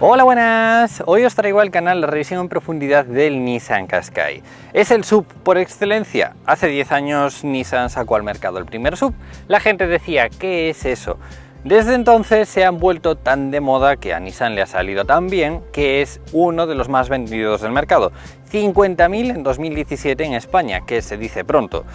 Hola, buenas. Hoy os traigo al canal la revisión en profundidad del Nissan Qashqai. Es el SUV por excelencia. Hace 10 años Nissan sacó al mercado el primer SUV. La gente decía, ¿qué es eso? Desde entonces se han vuelto tan de moda que a Nissan le ha salido tan bien que es uno de los más vendidos del mercado. 50.000 en 2017 en España, que se dice pronto.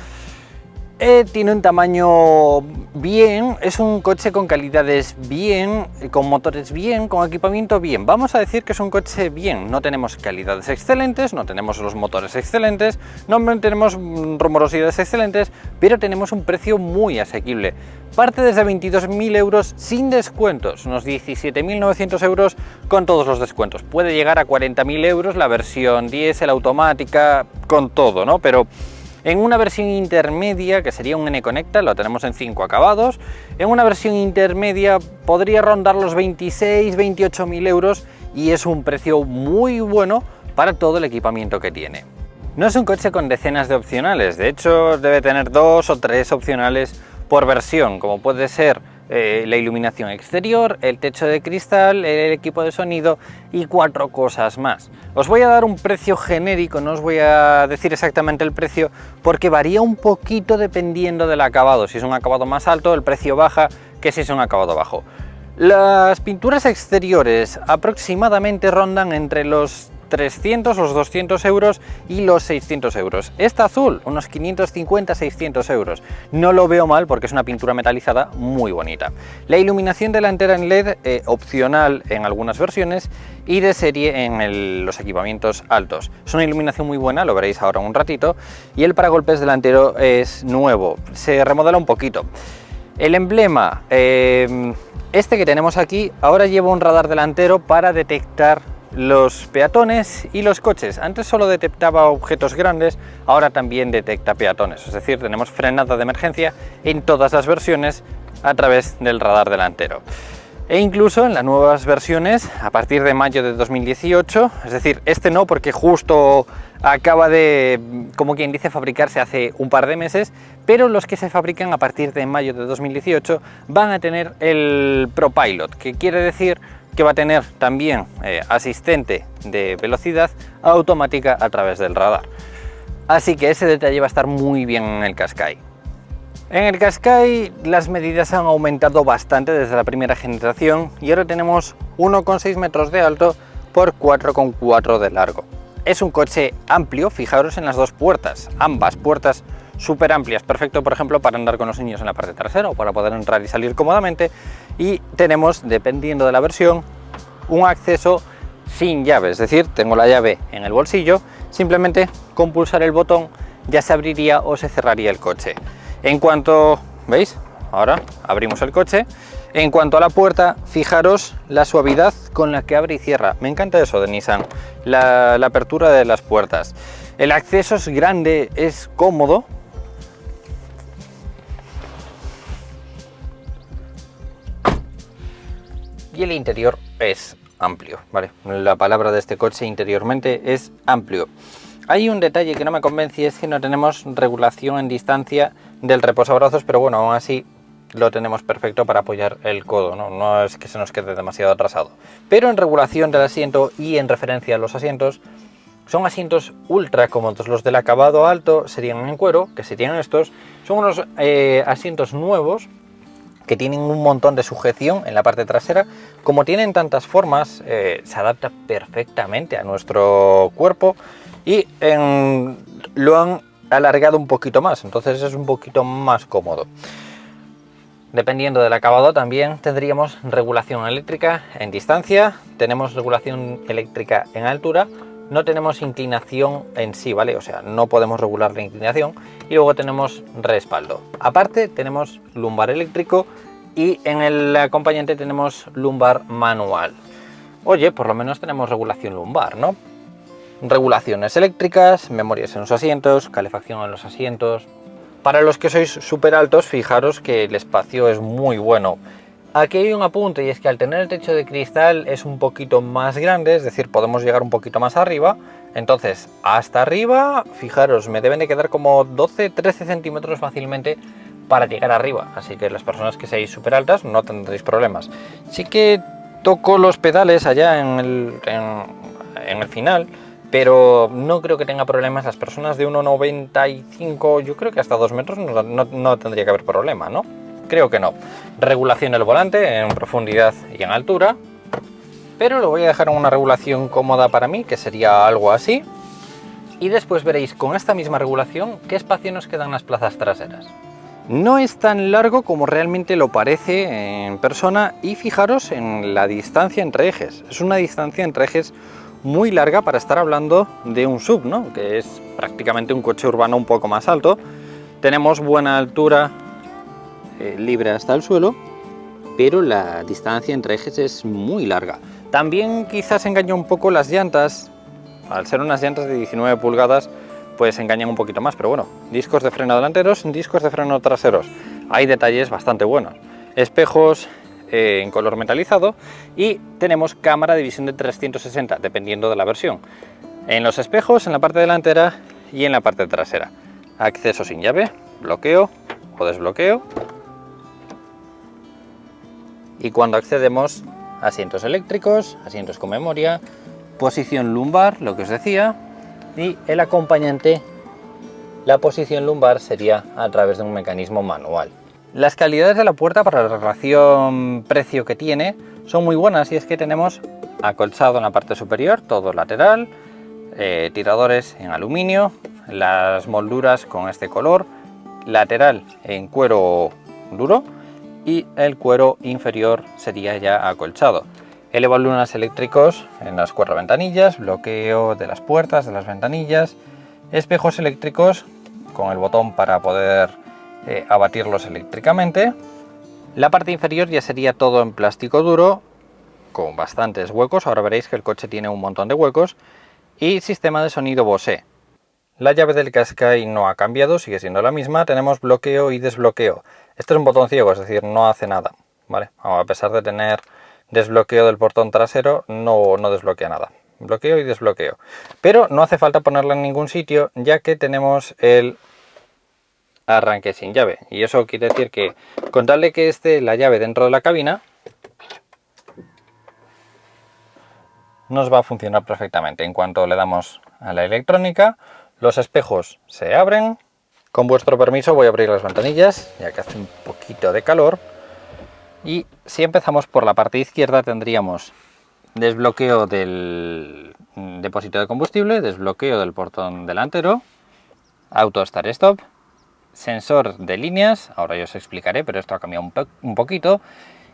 Tiene un tamaño bien, es un coche con calidades bien, con motores bien, con equipamiento bien. Vamos a decir que es un coche bien. No tenemos calidades excelentes, no tenemos los motores excelentes, no tenemos rumorosidades excelentes, pero tenemos un precio muy asequible. Parte desde 22.000 euros sin descuentos, unos 17.900 euros con todos los descuentos. Puede llegar a 40.000 euros la versión diésel automática con todo, ¿no? Pero en una versión intermedia, que sería un N-Connecta, lo tenemos en 5 acabados, en una versión intermedia podría rondar los 26-28.000 euros y es un precio muy bueno para todo el equipamiento que tiene. No es un coche con decenas de opcionales, de hecho debe tener 2 o 3 opcionales por versión, como puede ser la iluminación exterior, el techo de cristal, el equipo de sonido y 4 cosas más. Os voy a dar un precio genérico, no os voy a decir exactamente el precio porque varía un poquito dependiendo del acabado. Si es un acabado más alto, el precio baja que si es un acabado bajo. Las pinturas exteriores aproximadamente rondan entre los 300, los 200 euros y los 600 euros. Esta azul, unos 550-600 euros. No lo veo mal porque es una pintura metalizada muy bonita. La iluminación delantera en LED, opcional en algunas versiones y de serie en los equipamientos altos. Es una iluminación muy buena, lo veréis ahora un ratito. Y el paragolpes delantero es nuevo, se remodela un poquito. El emblema, este que tenemos aquí, ahora lleva un radar delantero para detectar los peatones y los coches. Antes solo detectaba objetos grandes, ahora también detecta peatones, es decir, tenemos frenada de emergencia en todas las versiones a través del radar delantero. E incluso en las nuevas versiones, a partir de mayo de 2018, es decir, este no porque justo acaba de, como quien dice, fabricarse hace un par de meses, pero los que se fabrican a partir de mayo de 2018 van a tener el ProPilot, que quiere decir que va a tener también asistente de velocidad automática a través del radar. Así que ese detalle va a estar muy bien en el Qashqai. En el Qashqai las medidas han aumentado bastante desde la primera generación y ahora tenemos 1,6 metros de alto por 4,4 de largo. Es un coche amplio, fijaros en las dos puertas, ambas puertas súper amplias, perfecto por ejemplo para andar con los niños en la parte trasera o para poder entrar y salir cómodamente. Y tenemos, dependiendo de la versión, un acceso sin llave, es decir, tengo la llave en el bolsillo, simplemente con pulsar el botón ya se abriría o se cerraría el coche. En cuanto, ¿veis? Ahora abrimos el coche. En cuanto a la puerta, fijaros la suavidad con la que abre y cierra. Me encanta eso de Nissan, la apertura de las puertas. El acceso es grande, es cómodo. Y el interior es amplio, ¿vale? La palabra de este coche interiormente es amplio. Hay un detalle que no me convence y es que no tenemos regulación en distancia del reposabrazos, pero bueno, aún así lo tenemos perfecto para apoyar el codo, ¿no? No es que se nos quede demasiado atrasado. Pero en regulación del asiento y en referencia a los asientos, son asientos ultra cómodos. Los del acabado alto serían en cuero, que serían estos. Son unos asientos nuevos que tienen un montón de sujeción en la parte trasera. Como tienen tantas formas, se adapta perfectamente a nuestro cuerpo y lo han alargado un poquito más, entonces es un poquito más cómodo. Dependiendo del acabado también tendríamos regulación eléctrica en distancia, tenemos regulación eléctrica en altura, no tenemos inclinación en sí, ¿vale? O sea, no podemos regular la inclinación y luego tenemos respaldo. Aparte tenemos lumbar eléctrico y en el acompañante tenemos lumbar manual. Oye, por lo menos tenemos regulación lumbar, ¿no? Regulaciones eléctricas, memorias en los asientos, calefacción en los asientos. Para los que sois súper altos, fijaros que el espacio es muy bueno. Aquí hay un apunte y es que al tener el techo de cristal es un poquito más grande, es decir, podemos llegar un poquito más arriba. Entonces, hasta arriba, fijaros, me deben de quedar como 12-13 centímetros fácilmente para llegar arriba. Así que las personas que seáis súper altas no tendréis problemas. Sí que Toco los pedales allá en el final, pero no creo que tenga problemas. Las personas de 1,95, yo creo que hasta 2 metros no tendría que haber problema, ¿no? Creo que no. Regulación del volante en profundidad y en altura, pero lo voy a dejar en una regulación cómoda para mí, que sería algo así. Y después veréis con esta misma regulación qué espacio nos quedan las plazas traseras. No es tan largo como realmente lo parece en persona, y fijaros en la distancia entre ejes. Es una distancia entre ejes muy larga para estar hablando de un SUV, ¿no? Que es prácticamente un coche urbano un poco más alto. Tenemos buena altura libre hasta el suelo, pero la distancia entre ejes es muy larga. También quizás engaña un poco las llantas. Al ser unas llantas de 19 pulgadas, pues engañan un poquito más, pero bueno, discos de freno delanteros, discos de freno traseros, hay detalles bastante buenos, espejos en color metalizado, y tenemos cámara de visión de 360, dependiendo de la versión, en los espejos, en la parte delantera y en la parte trasera. Acceso sin llave, bloqueo o desbloqueo, y cuando accedemos, asientos eléctricos, asientos con memoria, posición lumbar, lo que os decía, y el acompañante, la posición lumbar sería a través de un mecanismo manual. Las calidades de la puerta para la relación precio que tiene son muy buenas, y es que tenemos acolchado en la parte superior, todo lateral, tiradores en aluminio, las molduras con este color, lateral en cuero duro, y el cuero inferior sería ya acolchado. Elevalunas eléctricos en las 4 ventanillas, bloqueo de las puertas, de las ventanillas, espejos eléctricos con el botón para poder abatirlos eléctricamente. La parte inferior ya sería todo en plástico duro, con bastantes huecos. Ahora veréis que el coche tiene un montón de huecos. Y sistema de sonido Bose. La llave del Qashqai no ha cambiado, sigue siendo la misma. Tenemos bloqueo y desbloqueo. Este es un botón ciego, es decir, no hace nada, ¿vale? A pesar de tener desbloqueo del portón trasero, no desbloquea nada. Bloqueo y desbloqueo. Pero no hace falta ponerla en ningún sitio, ya que tenemos el arranque sin llave. Y eso quiere decir que, con tal de que esté la llave dentro de la cabina, nos va a funcionar perfectamente. En cuanto le damos a la electrónica, los espejos se abren. Con vuestro permiso voy a abrir las ventanillas, ya que hace un poquito de calor. Y si empezamos por la parte izquierda, tendríamos desbloqueo del depósito de combustible, desbloqueo del portón delantero, auto start stop, sensor de líneas, ahora yo os explicaré, pero esto ha cambiado un poquito,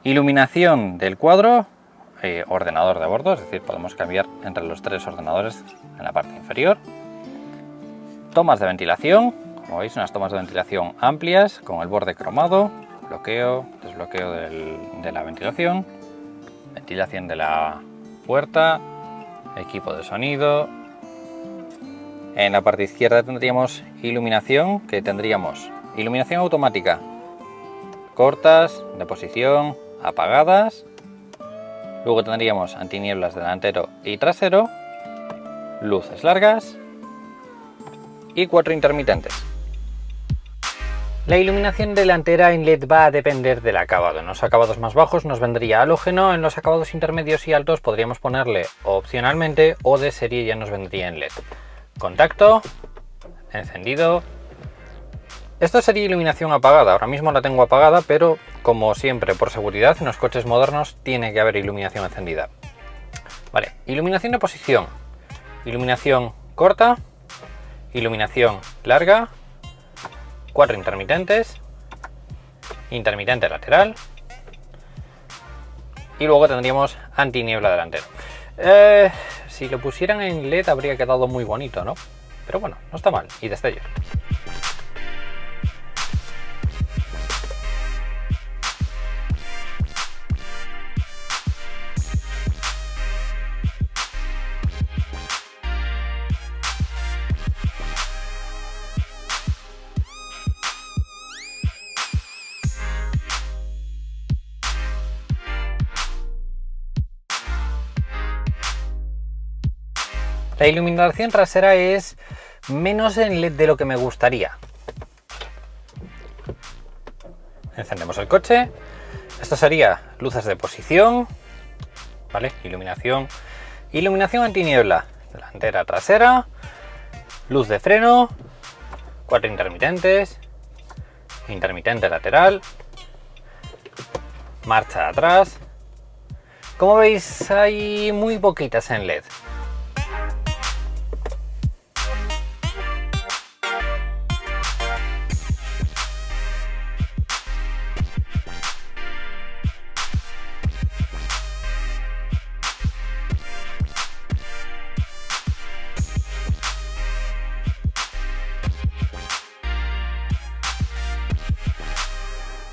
iluminación del cuadro, ordenador de bordo, es decir, podemos cambiar entre los 3 ordenadores en la parte inferior, tomas de ventilación, como veis, unas tomas de ventilación amplias con el borde cromado, bloqueo, desbloqueo de la ventilación, ventilación de la puerta, equipo de sonido. En la parte izquierda tendríamos iluminación, que tendríamos iluminación automática, cortas, de posición, apagadas. Luego tendríamos antinieblas delantero y trasero, luces largas y 4 intermitentes. La iluminación delantera en LED va a depender del acabado. En los acabados más bajos nos vendría halógeno, en los acabados intermedios y altos podríamos ponerle opcionalmente, o de serie ya nos vendría en LED. Contacto, encendido. Esto sería iluminación apagada. Ahora mismo la tengo apagada, pero como siempre, por seguridad, en los coches modernos tiene que haber iluminación encendida. Vale, iluminación de posición, iluminación corta, iluminación larga, 4 intermitentes, intermitente lateral, y luego tendríamos antiniebla delantero. Si lo pusieran en LED habría quedado muy bonito, ¿no? Pero bueno, no está mal. Y destellos. La iluminación trasera es menos en LED de lo que me gustaría. Encendemos el coche. Esto sería luces de posición, ¿vale? Iluminación antiniebla, delantera, trasera, luz de freno, 4 intermitentes, intermitente lateral, marcha atrás. Como veis, hay muy poquitas en LED.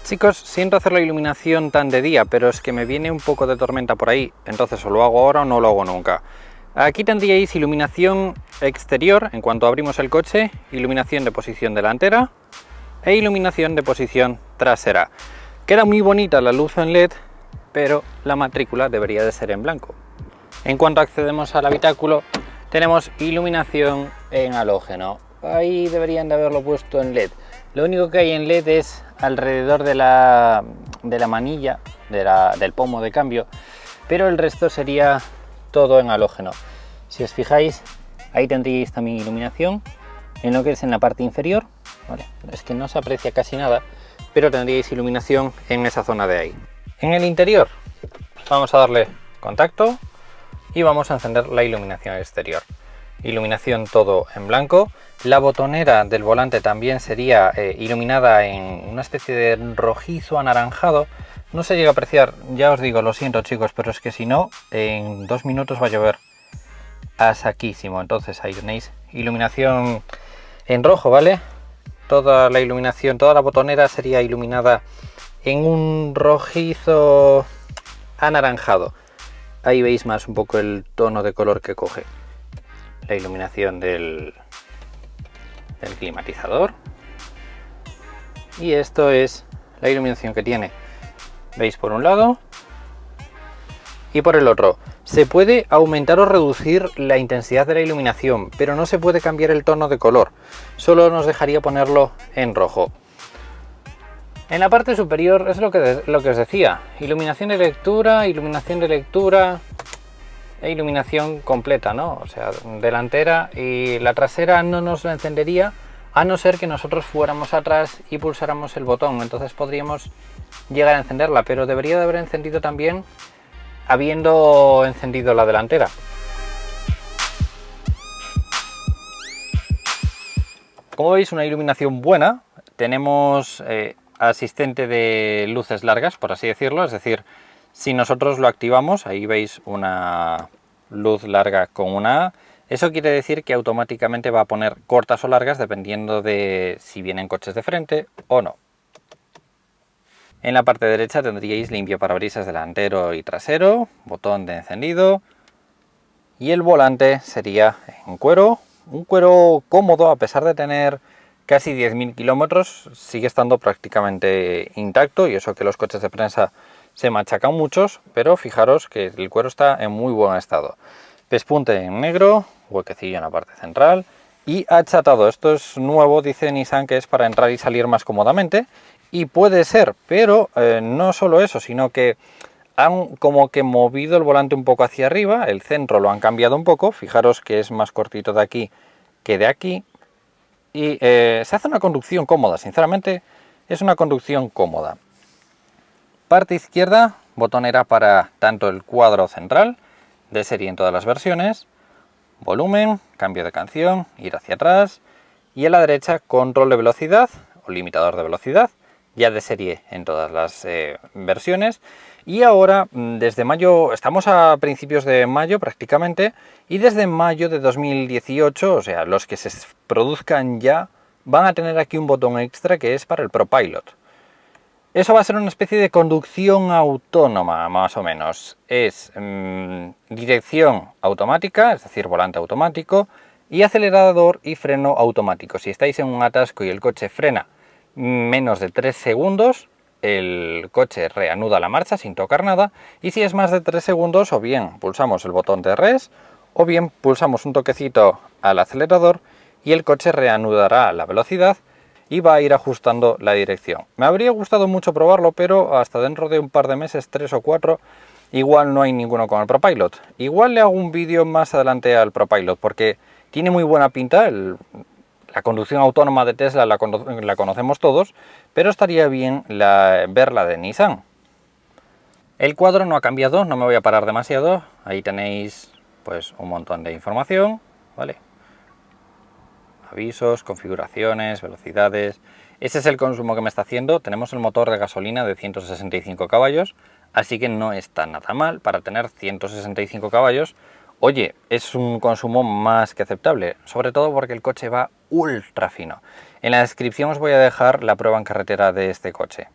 Chicos, siento hacer la iluminación tan de día, pero es que me viene un poco de tormenta por ahí, entonces o lo hago ahora o no lo hago nunca. Aquí tendríais iluminación exterior en cuanto abrimos el coche, iluminación de posición delantera e iluminación de posición trasera. Queda muy bonita la luz en LED, pero la matrícula debería de ser en blanco. En cuanto accedemos al habitáculo, tenemos iluminación en halógeno. Ahí deberían de haberlo puesto en LED. Lo único que hay en LED es alrededor de la manilla, del pomo de cambio, pero el resto sería todo en halógeno. Si os fijáis, ahí tendríais también iluminación en lo que es en la parte inferior, ¿vale? Es que no se aprecia casi nada, pero tendríais iluminación en esa zona de ahí. En el interior vamos a darle contacto y vamos a encender la iluminación exterior. Iluminación todo en blanco. La botonera del volante también sería iluminada en una especie de rojizo anaranjado. No se llega a apreciar, ya os digo, lo siento chicos, pero es que si no, en 2 minutos va a llover a saquísimo. Entonces ahí tenéis iluminación en rojo, ¿vale? Toda la iluminación, toda la botonera sería iluminada en un rojizo anaranjado. Ahí veis más un poco el tono de color que coge. La iluminación del climatizador, y esto es la iluminación que tiene. Veis por un lado y por el otro. Se puede aumentar o reducir la intensidad de la iluminación, pero no se puede cambiar el tono de color, solo nos dejaría ponerlo en rojo. En la parte superior es lo que os decía, iluminación de lectura e iluminación completa, ¿no? O sea, delantera, y la trasera no nos la encendería a no ser que nosotros fuéramos atrás y pulsáramos el botón. Entonces podríamos llegar a encenderla, pero debería de haber encendido también habiendo encendido la delantera. Como veis, una iluminación buena. Tenemos asistente de luces largas, por así decirlo, es decir, si nosotros lo activamos, ahí veis una luz larga con una A. Eso quiere decir que automáticamente va a poner cortas o largas dependiendo de si vienen coches de frente o no. En la parte derecha tendríais limpiaparabrisas delantero y trasero, botón de encendido, y el volante sería en cuero, un cuero cómodo. A pesar de tener casi 10.000 kilómetros, sigue estando prácticamente intacto, y eso que los coches de prensa se machacan muchos, pero fijaros que el cuero está en muy buen estado. Pespunte en negro, huequecillo en la parte central y achatado. Esto es nuevo, dice Nissan que es para entrar y salir más cómodamente, y puede ser, pero no solo eso, sino que han como que movido el volante un poco hacia arriba, el centro lo han cambiado un poco, fijaros que es más cortito de aquí que de aquí, y se hace una conducción cómoda. Sinceramente es una conducción cómoda. Parte izquierda, botonera para tanto el cuadro central, de serie en todas las versiones, volumen, cambio de canción, ir hacia atrás, y a la derecha control de velocidad o limitador de velocidad, ya de serie en todas las versiones. Y ahora, desde mayo, estamos a principios de mayo prácticamente, y desde mayo de 2018, o sea, los que se produzcan ya, van a tener aquí un botón extra que es para el ProPilot. Eso va a ser una especie de conducción autónoma, más o menos. Es dirección automática, es decir, volante automático, y acelerador y freno automático. Si estáis en un atasco y el coche frena menos de 3 segundos, el coche reanuda la marcha sin tocar nada, y si es más de 3 segundos, o bien pulsamos el botón de res, o bien pulsamos un toquecito al acelerador y el coche reanudará la velocidad y va a ir ajustando la dirección. Me habría gustado mucho probarlo, pero hasta dentro de un par de meses, 3 o 4, igual no hay ninguno con el ProPilot. Igual le hago un vídeo más adelante al ProPilot porque tiene muy buena pinta. La conducción autónoma de Tesla la conocemos todos, pero estaría bien ver la de Nissan. El cuadro no ha cambiado, no me voy a parar demasiado. Ahí tenéis pues un montón de información, ¿vale? Avisos, configuraciones, velocidades. Ese es el consumo que me está haciendo. Tenemos el motor de gasolina de 165 caballos, así que no está nada mal para tener 165 caballos. Oye, es un consumo más que aceptable, sobre todo porque el coche va ultra fino. En la descripción os voy a dejar la prueba en carretera de este coche.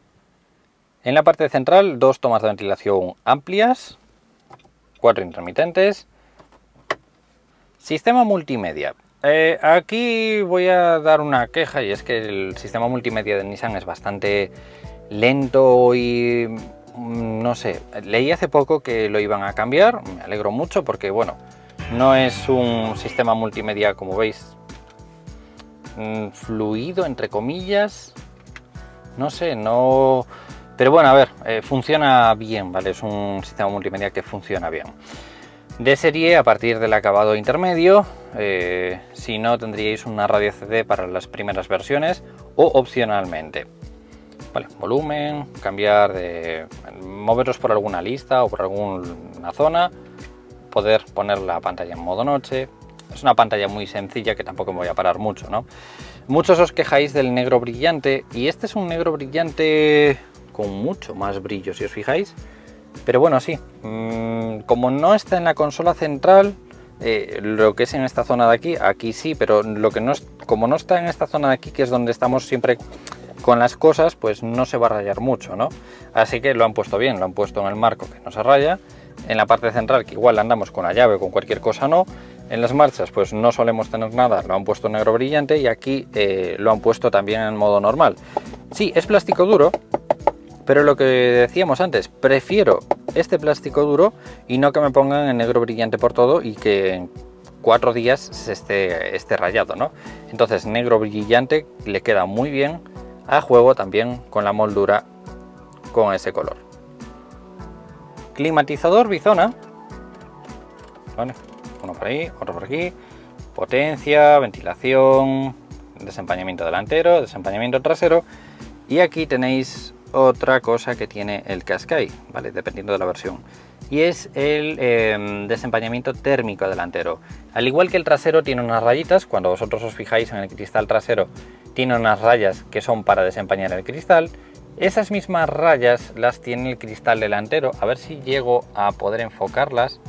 En la parte central, 2 tomas de ventilación amplias, 4 intermitentes, sistema multimedia. Aquí voy a dar una queja, y es que el sistema multimedia de Nissan es bastante lento y no sé, leí hace poco que lo iban a cambiar. Me alegro mucho porque bueno, no es un sistema multimedia, como veis, fluido entre comillas, no sé, no, pero bueno, a ver, funciona bien, ¿vale? Es un sistema multimedia que funciona bien. De serie, a partir del acabado intermedio, si no, tendríais una radio CD para las primeras versiones o opcionalmente. Vale, volumen, cambiar de... moveros por alguna lista o por alguna zona, poder poner la pantalla en modo noche. Es una pantalla muy sencilla que tampoco me voy a parar mucho, ¿no? Muchos os quejáis del negro brillante y este es un negro brillante con mucho más brillo, si os fijáis. Pero bueno, sí, como no está en la consola central, lo que es en esta zona de aquí, aquí sí, pero lo que no es, como no está en esta zona de aquí, que es donde estamos siempre con las cosas, pues no se va a rayar mucho, ¿no? Así que lo han puesto bien, lo han puesto en el marco que no se raya, en la parte central que igual andamos con la llave o con cualquier cosa no, en las marchas pues no solemos tener nada, lo han puesto negro brillante y aquí lo han puesto también en modo normal. Sí, es plástico duro, pero lo que decíamos antes, prefiero este plástico duro y no que me pongan en negro brillante por todo y que en 4 días se esté rayado, ¿no? Entonces negro brillante le queda muy bien a juego también con la moldura con ese color. Climatizador bizona, ¿vale? Uno por ahí, otro por aquí, potencia, ventilación, desempañamiento delantero, desempañamiento trasero y aquí tenéis otra cosa que tiene el Qashqai, ¿vale? Dependiendo de la versión, y es el desempañamiento térmico delantero. Al igual que el trasero tiene unas rayitas, cuando vosotros os fijáis en el cristal trasero tiene unas rayas que son para desempañar el cristal. Esas mismas rayas las tiene el cristal delantero. A ver si llego a poder enfocarlas.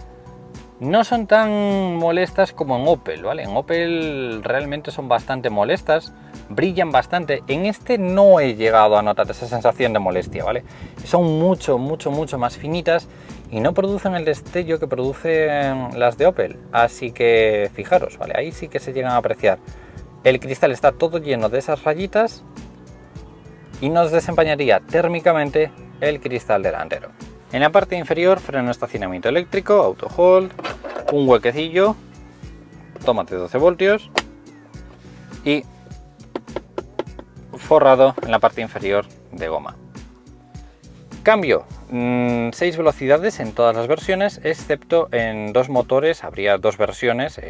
No son tan molestas como en Opel, ¿vale? En Opel realmente son bastante molestas, brillan bastante. En este no he llegado a notar esa sensación de molestia, ¿vale? Son mucho más finitas y no producen el destello que producen las de Opel. Así que fijaros, ¿vale? Ahí sí que se llegan a apreciar. El cristal está todo lleno de esas rayitas y nos desempañaría térmicamente el cristal delantero. En la parte inferior, freno de estacionamiento eléctrico, auto hold, un huequecillo, toma de 12 voltios y forrado en la parte inferior de goma. Cambio, 6 velocidades en todas las versiones, excepto en 2 motores. Habría 2 versiones,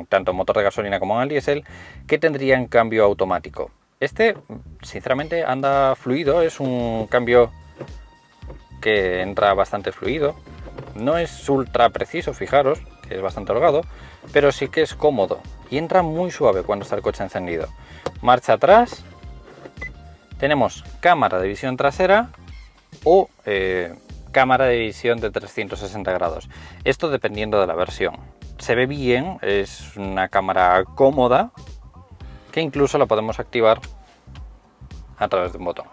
tanto en motor de gasolina como en el diésel, que tendrían cambio automático. Este, sinceramente, anda fluido, es un cambio que entra bastante fluido. No es ultra preciso, fijaros, que es bastante holgado, pero sí que es cómodo y entra muy suave cuando está el coche encendido. Marcha atrás, tenemos cámara de visión trasera o cámara de visión de 360 grados. Esto dependiendo de la versión. Se ve bien, es una cámara cómoda que incluso la podemos activar a través de un botón.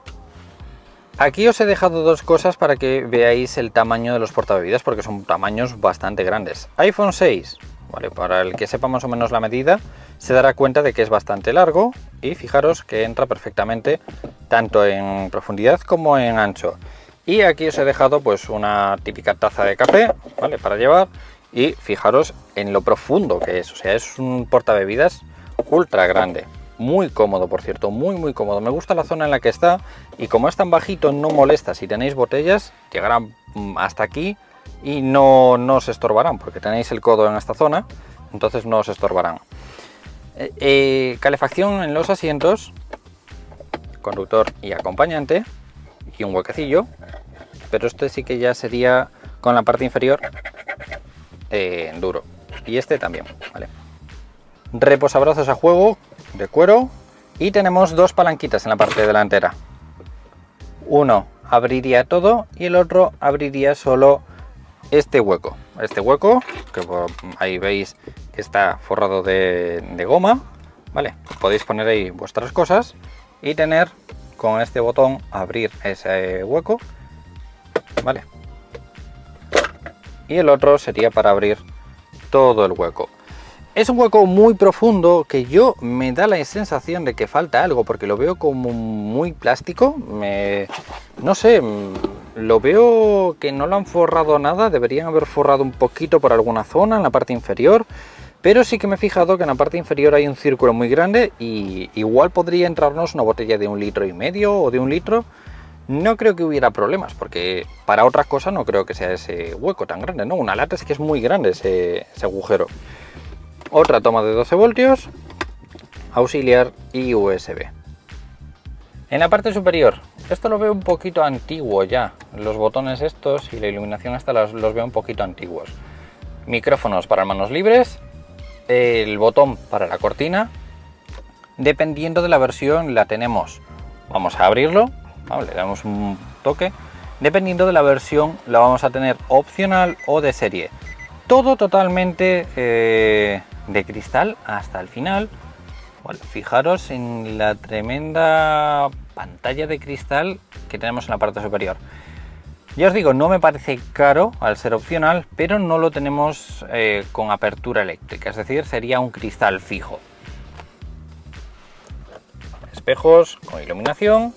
Aquí os he dejado 2 cosas para que veáis el tamaño de los portabebidas, porque son tamaños bastante grandes. iPhone 6, ¿vale? Para el que sepa más o menos la medida, se dará cuenta de que es bastante largo y fijaros que entra perfectamente tanto en profundidad como en ancho. Y aquí os he dejado pues una típica taza de café, ¿vale? Para llevar, y fijaros en lo profundo que es, o sea, es un portabebidas ultra grande. Muy cómodo, por cierto, muy cómodo. Me gusta la zona en la que está y como es tan bajito no molesta. Si tenéis botellas, llegarán hasta aquí y no os estorbarán, porque tenéis el codo en esta zona, entonces no os estorbarán. Calefacción en los asientos, conductor y acompañante, y un huequecillo, pero este sí que ya sería con la parte inferior duro, y este también, ¿vale? Reposabrazos a juego de cuero, y tenemos dos palanquitas en la parte delantera. Uno abriría todo y el otro abriría solo este hueco. Este hueco, que ahí veis que está forrado de goma, ¿vale? Podéis poner ahí vuestras cosas y tener con este botón abrir ese hueco, ¿vale? Y el otro sería para abrir todo el hueco. Es un hueco muy profundo que yo me da la sensación de que falta algo porque lo veo como muy plástico. No sé, lo veo que no lo han forrado nada. Deberían haber forrado un poquito por alguna zona en la parte inferior. Pero sí que me he fijado que en la parte inferior hay un círculo muy grande y igual podría entrarnos una botella de 1,5 litros o de 1 litro. No creo que hubiera problemas porque para otra cosa no creo que sea ese hueco tan grande, ¿no? Una lata es que es muy grande ese agujero. Otra toma de 12 voltios, auxiliar y USB. En la parte superior, esto lo veo un poquito antiguo ya. Los botones estos y la iluminación esta los veo un poquito antiguos. Micrófonos para manos libres, el botón para la cortina. Dependiendo de la versión la tenemos. Vamos a abrirlo, ¿vale? Le damos un toque. Dependiendo de la versión la vamos a tener opcional o de serie. Todo totalmente de cristal hasta el final. Bueno, fijaros en la tremenda pantalla de cristal que tenemos en la parte superior. Ya os digo, no me parece caro al ser opcional, pero no lo tenemos con apertura eléctrica, es decir, sería un cristal fijo. Espejos con iluminación.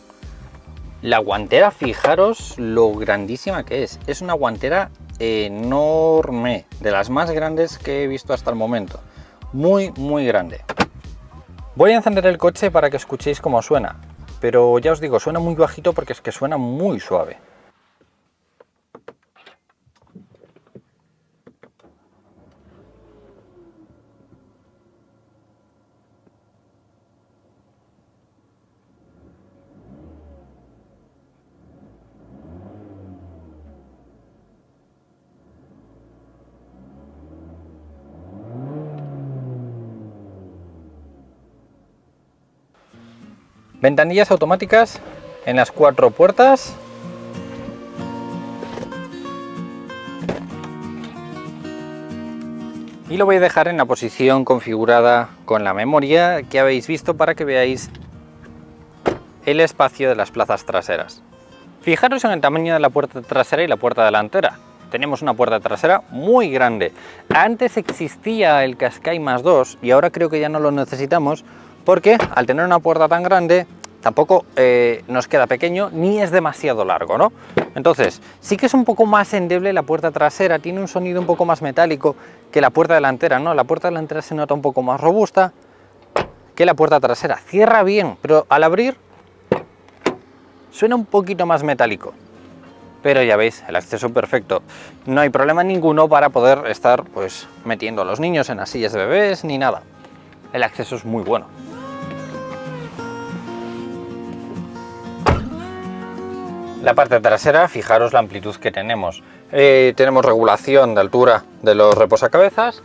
La guantera, fijaros lo grandísima que es. Es una guantera enorme, de las más grandes que he visto hasta el momento. Muy grande. Voy a encender el coche para que escuchéis cómo suena, pero ya os digo, suena muy bajito porque es que suena muy suave. Ventanillas automáticas en las 4 puertas. Y lo voy a dejar en la posición configurada con la memoria que habéis visto para que veáis el espacio de las plazas traseras. Fijaros en el tamaño de la puerta trasera y la puerta delantera. Tenemos una puerta trasera muy grande. Antes existía el Qashqai más 2 y ahora creo que ya no lo necesitamos porque al tener una puerta tan grande tampoco nos queda pequeño ni es demasiado largo, ¿no? Entonces sí que es un poco más endeble la puerta trasera, tiene un sonido un poco más metálico que la puerta delantera, ¿no? La puerta delantera se nota un poco más robusta que la puerta trasera. Cierra bien, pero al abrir suena un poquito más metálico. Pero ya veis, el acceso perfecto. No hay problema ninguno para poder estar pues metiendo a los niños en las sillas de bebés ni nada. El acceso es muy bueno. La parte trasera, fijaros la amplitud que tenemos. Tenemos regulación de altura de los reposacabezas,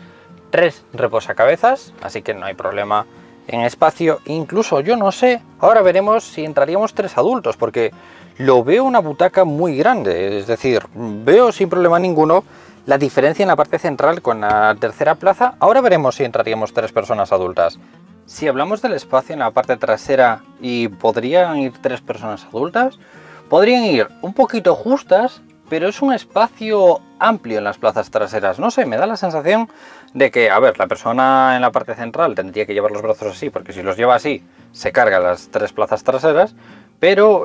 3 reposacabezas, así que no hay problema en espacio. Incluso yo no sé, ahora veremos si entraríamos 3 adultos, porque lo veo una butaca muy grande, es decir, veo sin problema ninguno la diferencia en la parte central con la tercera plaza. Ahora veremos si entraríamos 3 personas adultas. Si hablamos del espacio en la parte trasera y podrían ir 3 personas adultas, podrían ir un poquito justas, pero es un espacio amplio en las plazas traseras. No sé, me da la sensación de que, a ver, la persona en la parte central tendría que llevar los brazos así, porque si los lleva así, se cargan las 3 plazas traseras, pero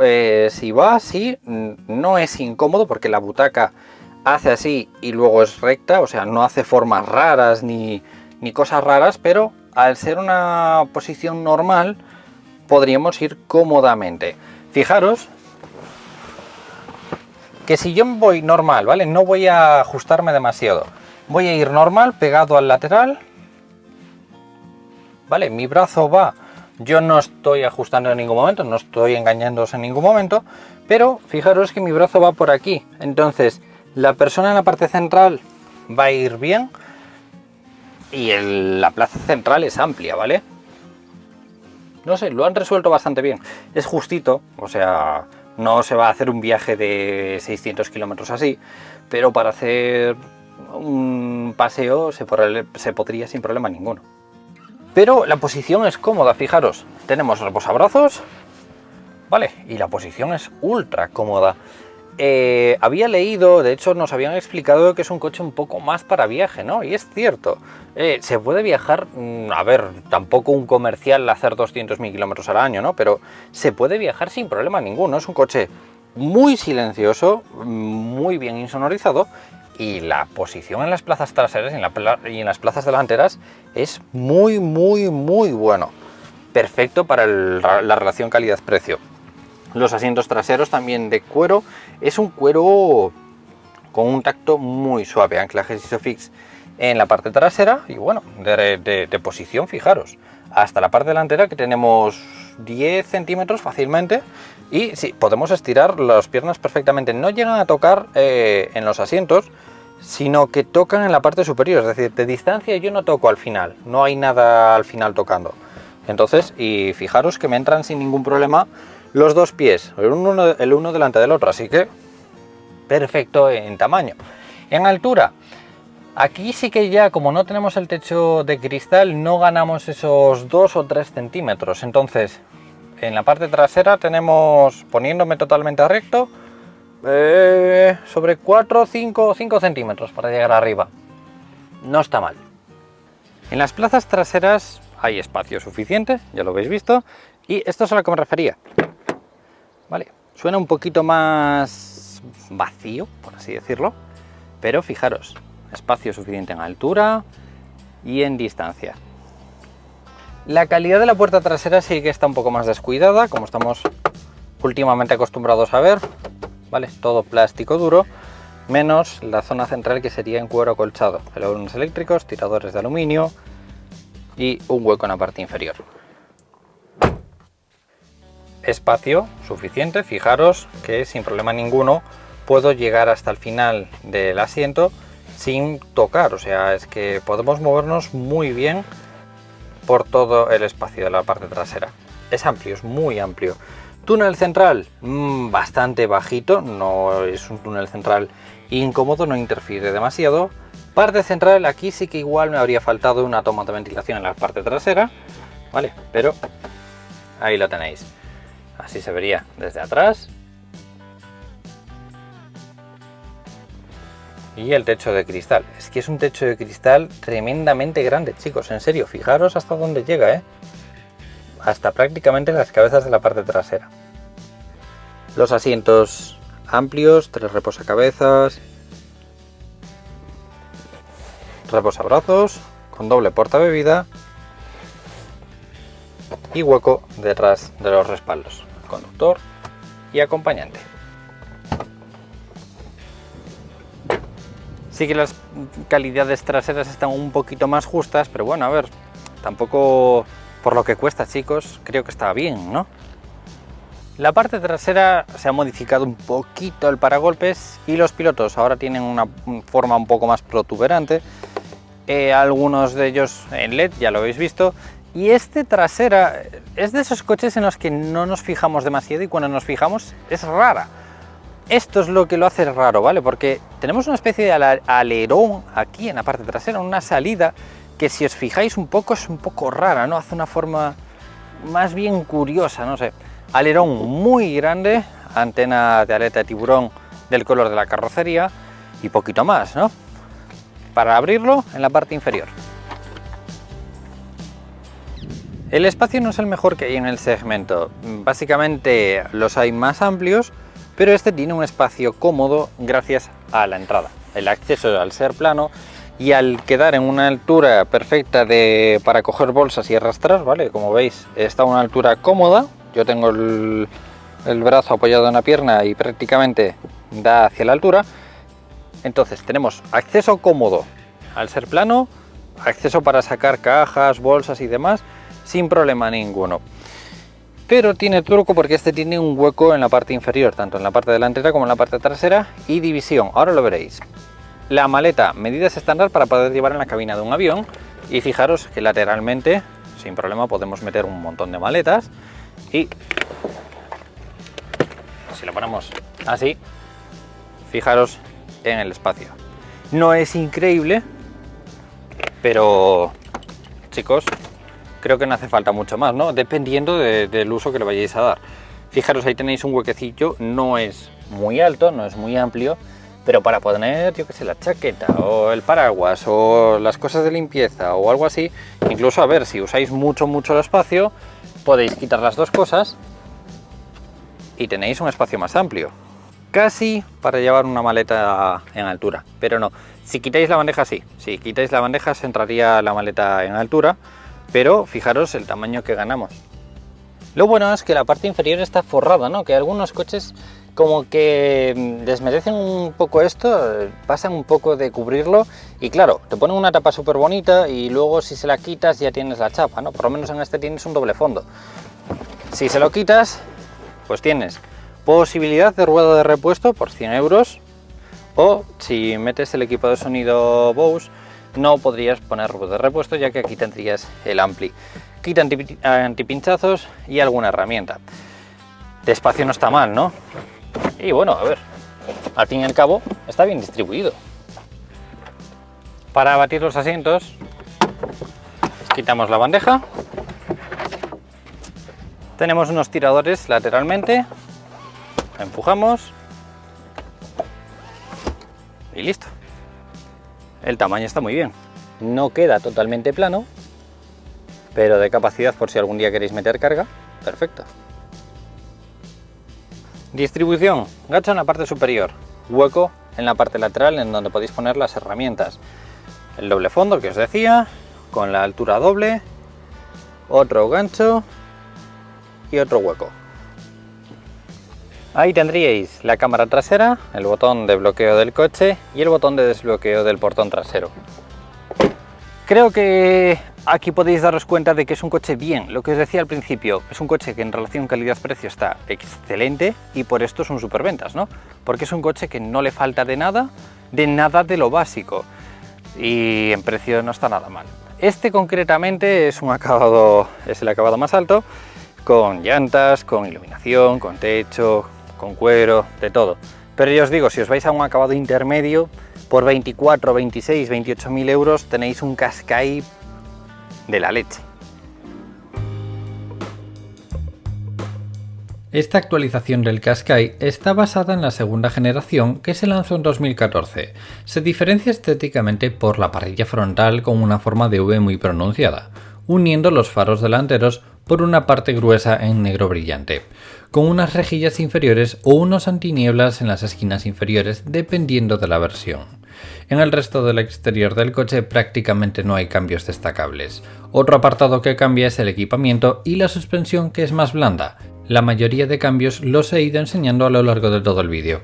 si va así, no es incómodo porque la butaca hace así y luego es recta, o sea, no hace formas raras ni cosas raras, pero al ser una posición normal, podríamos ir cómodamente. Fijaros que si yo voy normal, ¿vale? No voy a ajustarme demasiado. Voy a ir normal, pegado al lateral. ¿Vale? Mi brazo va, yo no estoy ajustando en ningún momento, no estoy engañándose en ningún momento, pero fijaros que mi brazo va por aquí. Entonces, la persona en la parte central va a ir bien y la plaza central es amplia, ¿vale? No sé, lo han resuelto bastante bien. Es justito, o sea, no se va a hacer un viaje de 600 kilómetros así, pero para hacer un paseo se podría sin problema ninguno. Pero la posición es cómoda, fijaros, tenemos reposabrazos, ¿vale? Y la posición es ultra cómoda. Había leído, de hecho nos habían explicado que es un coche un poco más para viaje, ¿no? Y es cierto, se puede viajar, a ver, tampoco un comercial hacer 200.000 kilómetros al año, ¿no? Pero se puede viajar sin problema ninguno, es un coche muy silencioso, muy bien insonorizado. Y la posición en las plazas traseras y en las plazas delanteras es muy bueno. Perfecto para la relación calidad-precio. Los asientos traseros también de cuero. Es un cuero con un tacto muy suave. Anclajes Isofix en la parte trasera. Y bueno, de posición, fijaros. Hasta la parte delantera que tenemos 10 centímetros fácilmente. Y sí, podemos estirar las piernas perfectamente. No llegan a tocar en los asientos, sino que tocan en la parte superior. Es decir, de distancia yo no toco al final. No hay nada al final tocando. Entonces, y fijaros que me entran sin ningún problema los dos pies. El uno delante del otro. Así que perfecto en tamaño. En altura. Aquí sí que ya, como no tenemos el techo de cristal, no ganamos esos 2 o 3 centímetros. Entonces, en la parte trasera tenemos, poniéndome totalmente recto, sobre 4, 5 centímetros para llegar arriba. No está mal. En las plazas traseras hay espacio suficiente, ya lo habéis visto. Y esto es a lo que me refería. Vale, suena un poquito más vacío, por así decirlo. Pero fijaros, espacio suficiente en altura y en distancia. La calidad de la puerta trasera sí que está un poco más descuidada, como estamos últimamente acostumbrados a ver, ¿vale? Todo plástico duro, menos la zona central que sería en cuero acolchado, alerones eléctricos, tiradores de aluminio y un hueco en la parte inferior. Espacio suficiente, fijaros que sin problema ninguno puedo llegar hasta el final del asiento sin tocar, o sea, es que podemos movernos muy bien por todo el espacio de la parte trasera. Es amplio, es muy amplio. Túnel central, bastante bajito, no es un túnel central incómodo, no interfiere demasiado. Parte central, aquí sí que igual me habría faltado una toma de ventilación en la parte trasera, ¿vale? Pero ahí lo tenéis. Así se vería desde atrás. Y el techo de cristal. Es que es un techo de cristal tremendamente grande, chicos. En serio, fijaros hasta dónde llega, ¿eh? Hasta prácticamente las cabezas de la parte trasera. Los asientos amplios, 3 reposacabezas, reposabrazos, con doble portabebida y hueco detrás de los respaldos, conductor y acompañante. Sí que las calidades traseras están un poquito más justas, pero bueno, a ver, tampoco por lo que cuesta, chicos, creo que está bien, ¿no? La parte trasera se ha modificado un poquito el paragolpes y los pilotos ahora tienen una forma un poco más protuberante, algunos de ellos en LED, ya lo habéis visto, y este trasera es de esos coches en los que no nos fijamos demasiado y cuando nos fijamos es rara. Esto es lo que lo hace raro, ¿vale? Porque tenemos una especie de alerón aquí en la parte trasera, una salida que si os fijáis un poco es un poco rara, ¿no? Hace una forma más bien curiosa, no sé. Alerón muy grande, antena de aleta de tiburón del color de la carrocería y poquito más, ¿no? Para abrirlo en la parte inferior. El espacio no es el mejor que hay en el segmento, básicamente los hay más amplios, pero este tiene un espacio cómodo gracias a la entrada. El acceso al ser plano y al quedar en una altura perfecta para coger bolsas y arrastrar, ¿vale? Como veis, está a una altura cómoda. Yo tengo el brazo apoyado en la pierna y prácticamente da hacia la altura. Entonces tenemos acceso cómodo al ser plano, acceso para sacar cajas, bolsas y demás sin problema ninguno. Pero tiene truco porque este tiene un hueco en la parte inferior, tanto en la parte delantera como en la parte trasera, y división, ahora lo veréis. La maleta, medidas estándar para poder llevar en la cabina de un avión, y fijaros que lateralmente, sin problema, podemos meter un montón de maletas, y si lo ponemos así, fijaros en el espacio. No es increíble, pero chicos, creo que no hace falta mucho más, ¿no? Dependiendo del uso que le vayáis a dar. Fijaros, ahí tenéis un huequecillo, no es muy alto, no es muy amplio, pero para poner, yo qué sé, la chaqueta o el paraguas o las cosas de limpieza o algo así, incluso, a ver, si usáis mucho el espacio, podéis quitar las dos cosas y tenéis un espacio más amplio. Casi para llevar una maleta en altura, pero no. Si quitáis la bandeja, sí. Si quitáis la bandeja, se entraría la maleta en altura. Pero fijaros el tamaño que ganamos. Lo bueno es que la parte inferior está forrada, ¿no? Que algunos coches como que desmerecen un poco esto, pasan un poco de cubrirlo y claro, te ponen una tapa súper bonita y luego si se la quitas ya tienes la chapa, ¿no? Por lo menos en este tienes un doble fondo. Si se lo quitas, pues tienes posibilidad de rueda de repuesto por 100 euros, o si metes el equipo de sonido Bose, no podrías poner rueda de repuesto, ya que aquí tendrías el ampli, kit antipinchazos y alguna herramienta. De espacio no está mal, ¿no? Y bueno, a ver, al fin y al cabo está bien distribuido. Para abatir los asientos, quitamos la bandeja. Tenemos unos tiradores lateralmente, empujamos y listo. El tamaño está muy bien, no queda totalmente plano, pero de capacidad por si algún día queréis meter carga, perfecto. Distribución, gancho en la parte superior, hueco en la parte lateral en donde podéis poner las herramientas. El doble fondo que os decía, con la altura doble, otro gancho y otro hueco. Ahí tendríais la cámara trasera, el botón de bloqueo del coche y el botón de desbloqueo del portón trasero. Creo que aquí podéis daros cuenta de que es un coche bien, lo que os decía al principio, es un coche que en relación calidad-precio está excelente y por esto es un superventas, ¿no? Porque es un coche que no le falta de nada de lo básico y en precio no está nada mal. Este concretamente es el acabado más alto, con llantas, con iluminación, con techo, con cuero, de todo. Pero ya os digo, si os vais a un acabado intermedio, por 24, 26, 28.000 euros tenéis un Qashqai de la leche. Esta actualización del Qashqai está basada en la segunda generación que se lanzó en 2014. Se diferencia estéticamente por la parrilla frontal con una forma de V muy pronunciada, uniendo los faros delanteros por una parte gruesa en negro brillante, con unas rejillas inferiores o unos antinieblas en las esquinas inferiores dependiendo de la versión. En el resto del exterior del coche prácticamente no hay cambios destacables. Otro apartado que cambia es el equipamiento y la suspensión, que es más blanda. La mayoría de cambios los he ido enseñando a lo largo de todo el vídeo.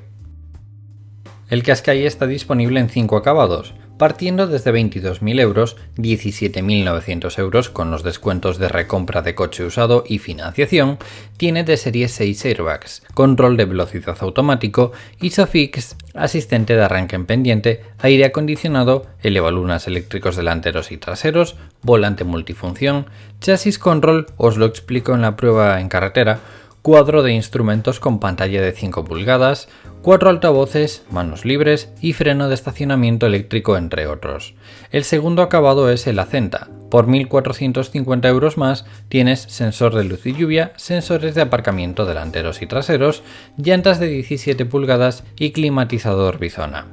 El Qashqai está disponible en 5 acabados, partiendo desde 22.000 euros, 17.900 euros con los descuentos de recompra de coche usado y financiación. Tiene de serie 6 airbags, control de velocidad automático, ISOFIX, asistente de arranque en pendiente, aire acondicionado, elevalunas eléctricos delanteros y traseros, volante multifunción, chasis control, os lo explico en la prueba en carretera, cuadro de instrumentos con pantalla de 5 pulgadas, 4 altavoces, manos libres y freno de estacionamiento eléctrico, entre otros. El segundo acabado es el Acenta. Por 1.450 euros más tienes sensor de luz y lluvia, sensores de aparcamiento delanteros y traseros, llantas de 17 pulgadas y climatizador bizona.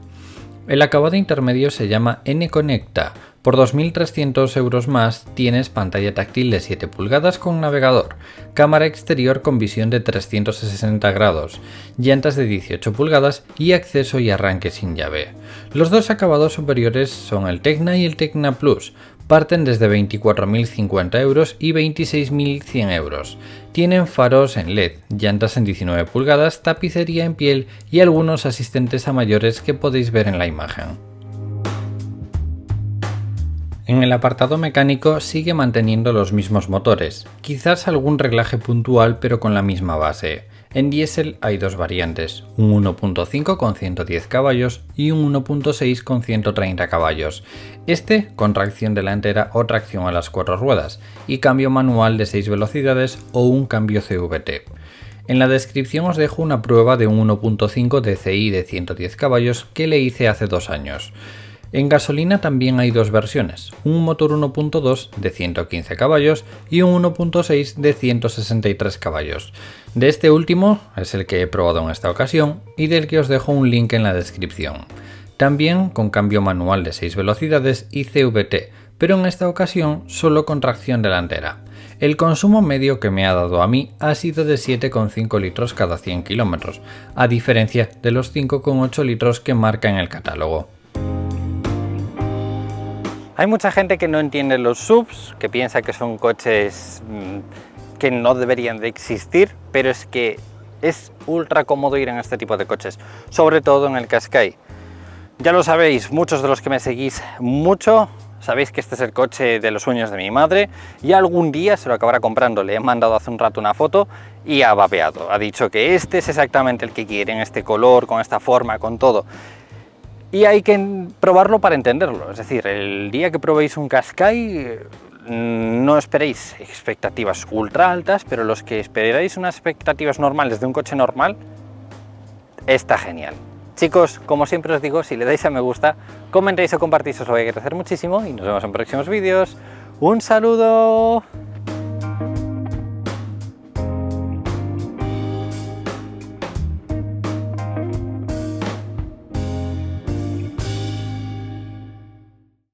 El acabado intermedio se llama N-Conecta. Por 2.300 euros más tienes pantalla táctil de 7 pulgadas con navegador, cámara exterior con visión de 360 grados, llantas de 18 pulgadas y acceso y arranque sin llave. Los dos acabados superiores son el Tecna y el Tecna Plus. Parten desde 24.050 euros y 26.100 euros. Tienen faros en LED, llantas en 19 pulgadas, tapicería en piel y algunos asistentes a mayores que podéis ver en la imagen. En el apartado mecánico sigue manteniendo los mismos motores, quizás algún reglaje puntual pero con la misma base. En diésel hay dos variantes, un 1.5 con 110 caballos y un 1.6 con 130 caballos, este con tracción delantera o tracción a las 4 ruedas y cambio manual de 6 velocidades o un cambio CVT. En la descripción os dejo una prueba de un 1.5 DCI de 110 caballos que le hice hace 2 años. En gasolina también hay dos versiones, un motor 1.2 de 115 caballos y un 1.6 de 163 caballos. De este último es el que he probado en esta ocasión y del que os dejo un link en la descripción. También con cambio manual de 6 velocidades y CVT, pero en esta ocasión solo con tracción delantera. El consumo medio que me ha dado a mí ha sido de 7,5 litros cada 100 kilómetros, a diferencia de los 5,8 litros que marca en el catálogo. Hay mucha gente que no entiende los SUVs, que piensa que son coches que no deberían de existir, pero es que es ultra cómodo ir en este tipo de coches, sobre todo en el Qashqai. Ya lo sabéis, muchos de los que me seguís mucho, sabéis que este es el coche de los sueños de mi madre y algún día se lo acabará comprando. Le he mandado hace un rato una foto y ha vapeado, ha dicho que este es exactamente el que quiere, en este color, con esta forma, con todo. Y hay que probarlo para entenderlo, es decir, el día que probéis un Qashqai no esperéis expectativas ultra altas, pero los que esperáis unas expectativas normales de un coche normal, está genial. Chicos, como siempre os digo, si le dais a me gusta, comentáis o compartís, os lo voy a agradecer muchísimo y nos vemos en próximos vídeos. ¡Un saludo!